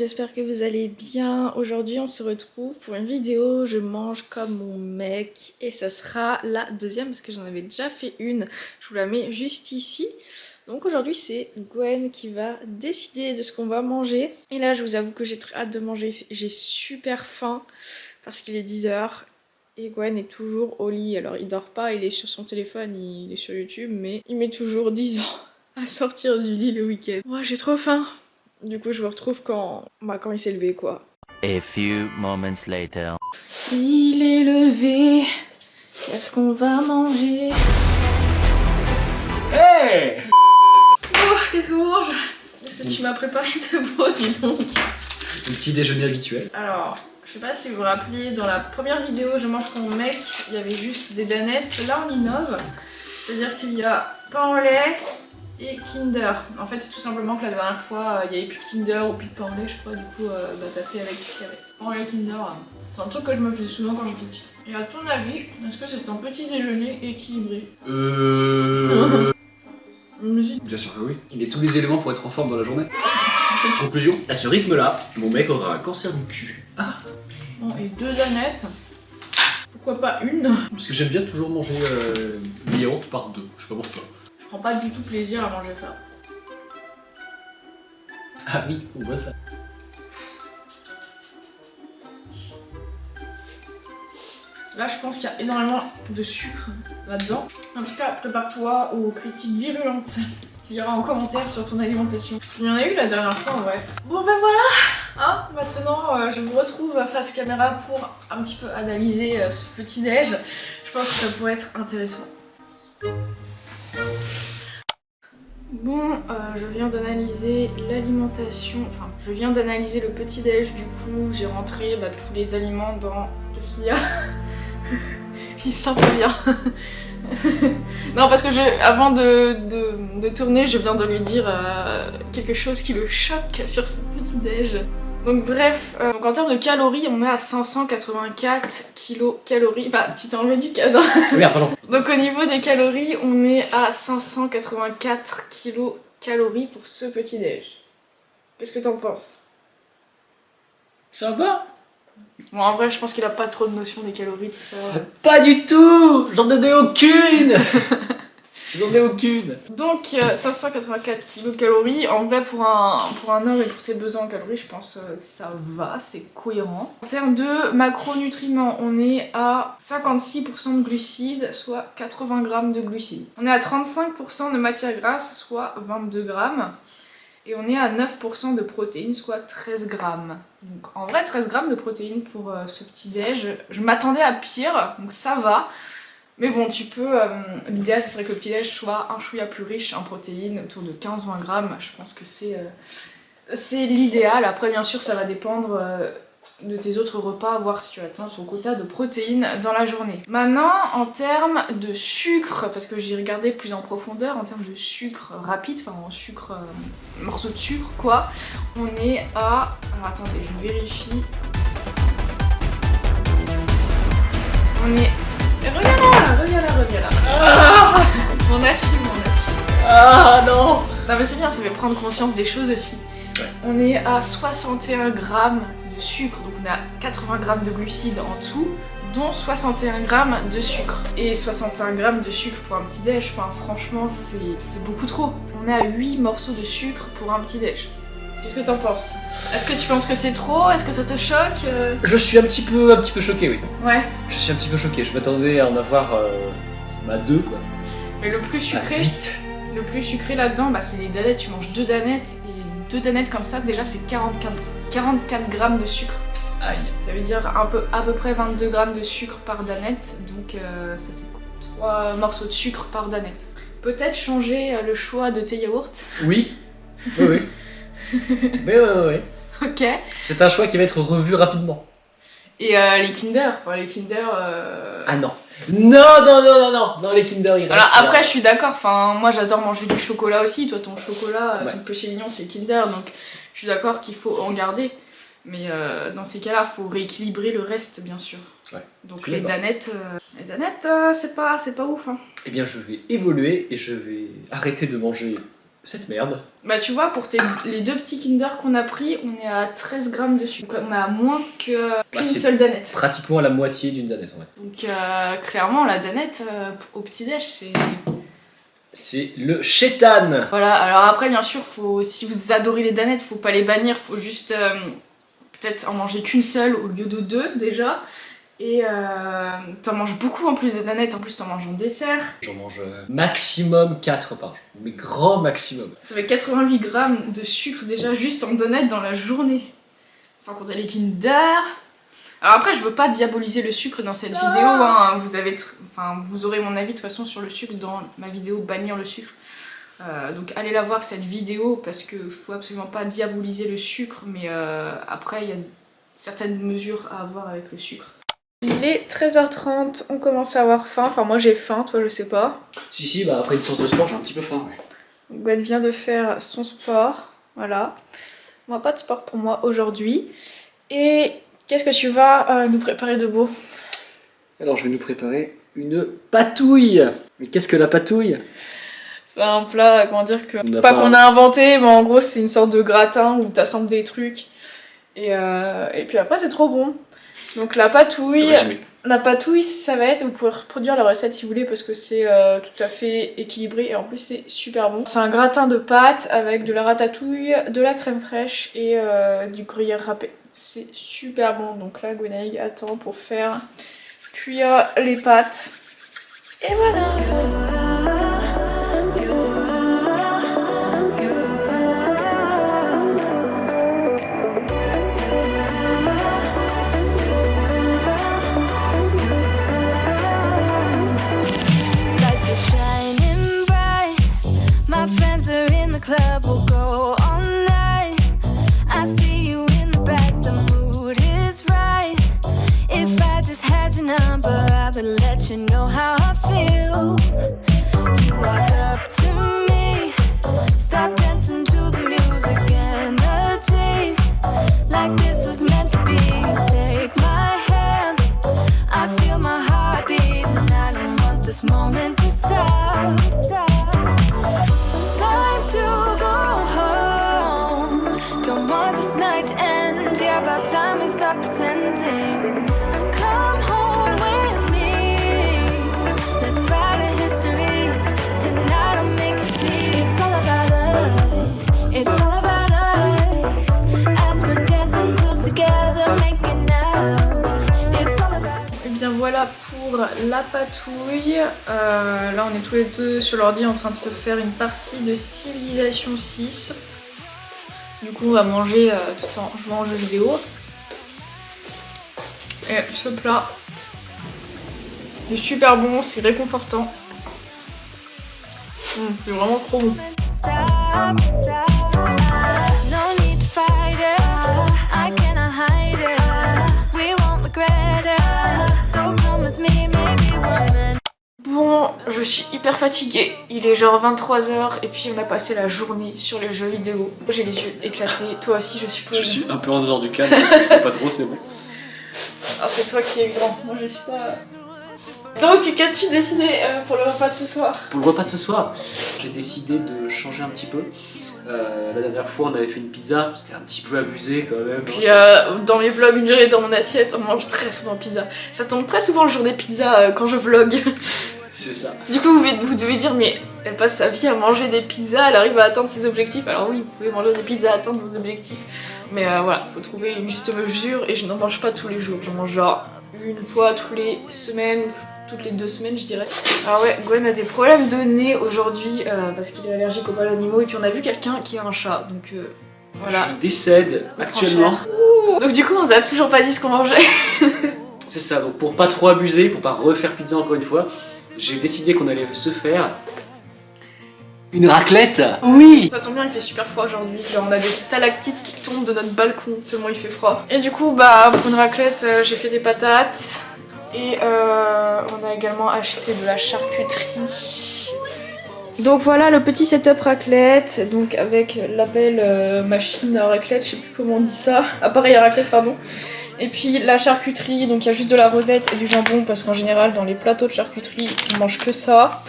j'espère que vous allez bien. Aujourd'hui on se retrouve pour une vidéo Je mange comme mon mec et ça sera la deuxième parce que j'en avais déjà fait une. Je vous la mets juste ici. Donc aujourd'hui c'est Gwen qui va décider de ce qu'on va manger. Et là je vous avoue que j'ai très hâte de manger, j'ai super faim parce qu'il est 10h. Et Gwen est toujours au lit, alors il dort pas, il est sur son téléphone, il est sur YouTube, mais il met toujours 10 ans à sortir du lit le week-end. Moi j'ai trop faim. Du coup, je vous retrouve quand il s'est levé, quoi. A few moments later. Il est levé. Qu'est-ce qu'on va manger? Hey! Oh, qu'est-ce qu'on mange? Est-ce que tu m'as préparé de beau, dis donc? Le petit déjeuner habituel. Alors, je sais pas si vous vous rappelez, dans la première vidéo Je mange comme mon mec, il y avait juste des danettes. Là, on innove. C'est-à-dire qu'il y a pain au lait et Kinder. En fait, c'est tout simplement que la dernière fois, il n'y avait plus de Kinder ou plus de pain au lait, je crois. Du coup, t'as fait avec ce qu'il y avait. Pain au lait Kinder, c'est un truc que je me faisais souvent quand j'étais petite. Et à ton avis, est-ce que c'est un petit déjeuner équilibré? Bien sûr que oui. Il a tous les éléments pour être en forme dans la journée. Conclusion, à ce rythme-là, mon mec aura un cancer du cul. Ah. Bon, et 2 danettes. Pourquoi pas une? Parce que j'aime bien toujours manger les yaourts par deux. Je sais pas pourquoi. Je prends pas du tout plaisir à manger ça. Ah oui, on voit ça. Là, je pense qu'il y a énormément de sucre là-dedans. En tout cas, prépare-toi aux critiques virulentes qu'il y aura en commentaire sur ton alimentation. Parce qu'il y en a eu la dernière fois, en vrai. Bon ben voilà, hein, maintenant je vous retrouve face caméra pour un petit peu analyser ce petit déj. Je pense que ça pourrait être intéressant. Bon, je viens d'analyser l'alimentation, enfin je viens d'analyser le petit déj, du coup j'ai rentré tous les aliments dans... Qu'est-ce qu'il y a? Il sent pas bien. Non, parce que avant de tourner, je viens de lui dire quelque chose qui le choque sur son petit déj. Donc bref, donc en termes de calories, on est à 584 kilocalories. Enfin, tu t'es enlevé du cadre. Oui, pardon. Donc au niveau des calories, on est à 584 kilocalories pour ce petit déj. Qu'est-ce que t'en penses? Ça va? Bon, en vrai, je pense qu'il a pas trop de notion des calories, tout ça. Pas du tout! J'en ai aucune! J'en ai aucune! Donc 584 kilocalories, en vrai pour un homme et pour tes besoins en calories, je pense que ça va, c'est cohérent. En termes de macronutriments, on est à 56% de glucides, soit 80 grammes de glucides. On est à 35% de matière grasse, soit 22 grammes. Et on est à 9% de protéines, soit 13 grammes. Donc en vrai, 13 grammes de protéines pour ce petit déj. Je m'attendais à pire, donc ça va. Mais bon, tu peux... l'idéal, c'est que le petit déj soit un chouïa plus riche en protéines, autour de 15-20 grammes. Je pense que c'est l'idéal. Après, bien sûr, ça va dépendre de tes autres repas, voir si tu atteins ton quota de protéines dans la journée. Maintenant, en termes de sucre, parce que j'ai regardé plus en profondeur, en termes de sucre rapide, enfin en sucre, morceau de sucre quoi, on est à... Alors attendez, je vérifie. On est... Reviens là. Ah, on assume. Ah non! Non mais c'est bien, ça fait prendre conscience des choses aussi. Ouais. On est à 61 grammes de sucre, donc on a 80 grammes de glucides en tout, dont 61 grammes de sucre. Et 61 grammes de sucre pour un petit déj, enfin franchement c'est beaucoup trop. On est à 8 morceaux de sucre pour un petit déj. Qu'est-ce que t'en penses? Est-ce que tu penses que c'est trop? Est-ce que ça te choque? Je suis un petit peu choqué, oui. Ouais. Je suis un petit peu choqué, je m'attendais à en avoir 2 quoi. Mais le plus sucré... 8. Le plus sucré là-dedans, c'est les danettes. Tu manges 2 danettes et 2 danettes comme ça, déjà c'est 44 grammes de sucre. Aïe. Ça veut dire à peu près 22 grammes de sucre par danette, donc ça fait 3 morceaux de sucre par danette. Peut-être changer le choix de tes yaourts. Oui. Oui. Mais ouais. Ok. C'est un choix qui va être revu rapidement. Et les Kinder, Ah non. Non, les Kinder ils restent. Alors après je suis d'accord, moi j'adore manger du chocolat aussi, toi ton chocolat, ton péché mignon c'est Kinder, donc je suis d'accord qu'il faut en garder. Mais dans ces cas-là, faut rééquilibrer le reste bien sûr. Ouais. Donc les danettes, c'est pas ouf hein. Eh bien je vais évoluer et je vais arrêter de manger cette merde. Bah tu vois, pour les 2 petits Kinder qu'on a pris, on est à 13 grammes de sucre. Donc on a moins qu'une seule danette. Pratiquement la moitié d'une danette en fait. Donc clairement la danette au petit-déj c'est le chétan. Voilà, alors après bien sûr, si vous adorez les danettes, faut pas les bannir, faut juste peut-être en manger qu'une seule au lieu de 2 déjà. Et t'en manges beaucoup en plus des danettes, en plus t'en manges en dessert. J'en mange maximum 4 par jour, mais grand maximum. Ça fait 88 grammes de sucre déjà juste en danettes dans la journée. Sans compter les Kinder. Alors après je veux pas diaboliser le sucre dans cette vidéo, hein. Vous aurez mon avis de toute façon sur le sucre dans ma vidéo bannir le sucre. Donc allez la voir cette vidéo parce que faut absolument pas diaboliser le sucre, mais après il y a certaines mesures à avoir avec le sucre. Il est 13h30, on commence à avoir faim, enfin moi j'ai faim, toi je sais pas. Si, bah après une séance de sport j'ai un petit peu faim. Ouais. Gwen vient de faire son sport, voilà. Moi pas de sport pour moi aujourd'hui. Et qu'est-ce que tu vas nous préparer de beau? Alors je vais nous préparer une patouille. Mais qu'est-ce que la patouille? C'est un plat, comment dire, pas qu'on a inventé, mais en gros c'est une sorte de gratin où t'assembles des trucs. Et puis après c'est trop bon. Donc la patouille, ça va être, vous pouvez reproduire la recette si vous voulez parce que c'est tout à fait équilibré et en plus c'est super bon. C'est un gratin de pâtes avec de la ratatouille, de la crème fraîche et du gruyère râpé. C'est super bon, donc là Gwenaëlle attend pour faire cuire les pâtes. Et voilà. Club will go all night. I see you in the back, the mood is right. If I just had your number, I would let you know how I feel. You walk up to me, start dancing to the music and the chase. Like this was meant to be. Take my hand, I feel my heart beat, and I don't want this moment to stop. To go home, don't want this night to end. Yeah, about time we stop pretending. Come home with me, let's write a history. Tonight I'll make you see. It's all about us, it's all about us. As we're dancing close together, making out. It's all about. Et bien voilà pour la patouille. Là on est tous les deux sur l'ordi en train de se faire une partie de Civilization 6. Du coup on va manger tout en jouant aux jeux vidéo. Et ce plat est super bon, c'est réconfortant. C'est vraiment trop bon. Bon, je suis hyper fatiguée, il est genre 23h et puis on a passé la journée sur les jeux vidéo. J'ai les yeux éclatés, toi aussi je suppose. Je suis un peu en dehors du cadre, ça se fait pas trop, c'est bon. Ah, c'est toi qui es grand, moi je suis pas... Donc qu'as-tu décidé pour le repas de ce soir? Pour le repas de ce soir, j'ai décidé de changer un petit peu. La dernière fois on avait fait une pizza, c'était un petit peu abusé quand même. Puis dans mes vlogs, une journée dans mon assiette, on mange très souvent pizza. Ça tombe très souvent le jour des pizzas quand je vlog. C'est ça. Du coup vous devez dire mais elle passe sa vie à manger des pizzas, elle arrive à atteindre ses objectifs. Alors oui, vous pouvez manger des pizzas à atteindre vos objectifs. Mais voilà, faut trouver une juste mesure et je n'en mange pas tous les jours. J'en mange genre une fois toutes les semaines, toutes les 2 semaines je dirais. Alors ouais, Gwen a des problèmes de nez aujourd'hui parce qu'il est allergique aux poils animaux et puis on a vu quelqu'un qui a un chat. Donc voilà. Je décède actuellement. Donc du coup on nous a toujours pas dit ce qu'on mangeait. C'est ça, donc pour pas trop abuser, pour pas refaire pizza encore une fois, j'ai décidé qu'on allait se faire une raclette. Oui. Ça tombe bien, il fait super froid aujourd'hui. Genre on a des stalactites qui tombent de notre balcon tellement il fait froid. Et du coup bah pour une raclette j'ai fait des patates et on a également acheté de la charcuterie. Donc voilà le petit setup raclette, donc avec la belle machine à raclette, je sais plus comment on dit ça, appareil à raclette pardon. Et puis la charcuterie, donc il y a juste de la rosette et du jambon parce qu'en général dans les plateaux de charcuterie on mange que ça.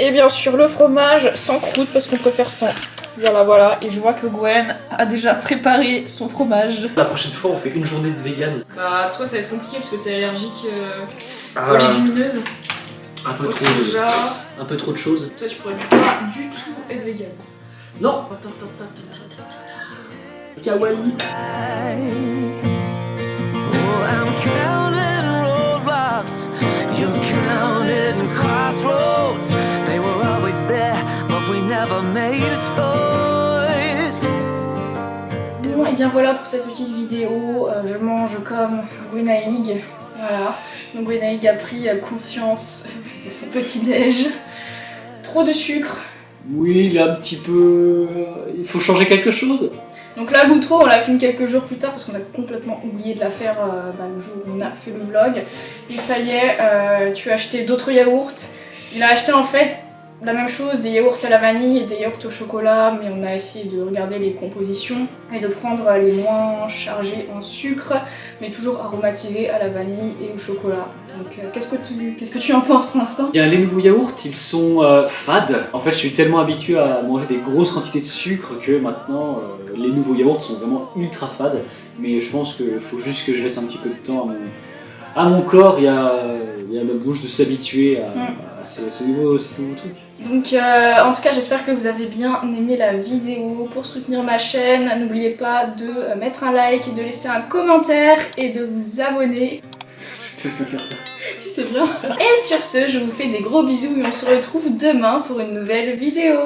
Et bien sûr le fromage sans croûte parce qu'on préfère sans. Voilà, et je vois que Gwen a déjà préparé son fromage. La prochaine fois, on fait une journée de vegan. Bah toi ça va être compliqué parce que t'es allergique aux légumineuses, Un peu au trop, soja. un peu trop de choses. Toi tu pourrais pas du tout être vegan. Non. Kawaii. Oh, I'm counting roadblocks, you're counting crossroads. They were always there, but we never made a choice. Bon et bien voilà pour cette petite vidéo, je mange comme Gwenaïg. Voilà, donc Gwenaïg a pris conscience de son petit déj. Trop de sucre. Oui, il est un petit peu... Il faut changer quelque chose. Donc là, l'outro, on l'a filmé quelques jours plus tard parce qu'on a complètement oublié de la faire le jour où on a fait le vlog. Et ça y est, tu as acheté d'autres yaourts. Il a acheté en fait la même chose, des yaourts à la vanille et des yaourts au chocolat, mais on a essayé de regarder les compositions et de prendre les moins chargés en sucre, mais toujours aromatisés à la vanille et au chocolat. Donc qu'est-ce que tu en penses pour l'instant? Bien, les nouveaux yaourts, ils sont fades. En fait, je suis tellement habitué à manger des grosses quantités de sucre que maintenant, les nouveaux yaourts sont vraiment ultra fades. Mais je pense qu'il faut juste que je laisse un petit peu de temps à mon corps et à ma bouche de s'habituer à ce nouveau truc. Donc en tout cas j'espère que vous avez bien aimé la vidéo. Pour soutenir ma chaîne, n'oubliez pas de mettre un like, et de laisser un commentaire et de vous abonner. Je te laisse faire ça. Si c'est bien. Et sur ce, je vous fais des gros bisous et on se retrouve demain pour une nouvelle vidéo.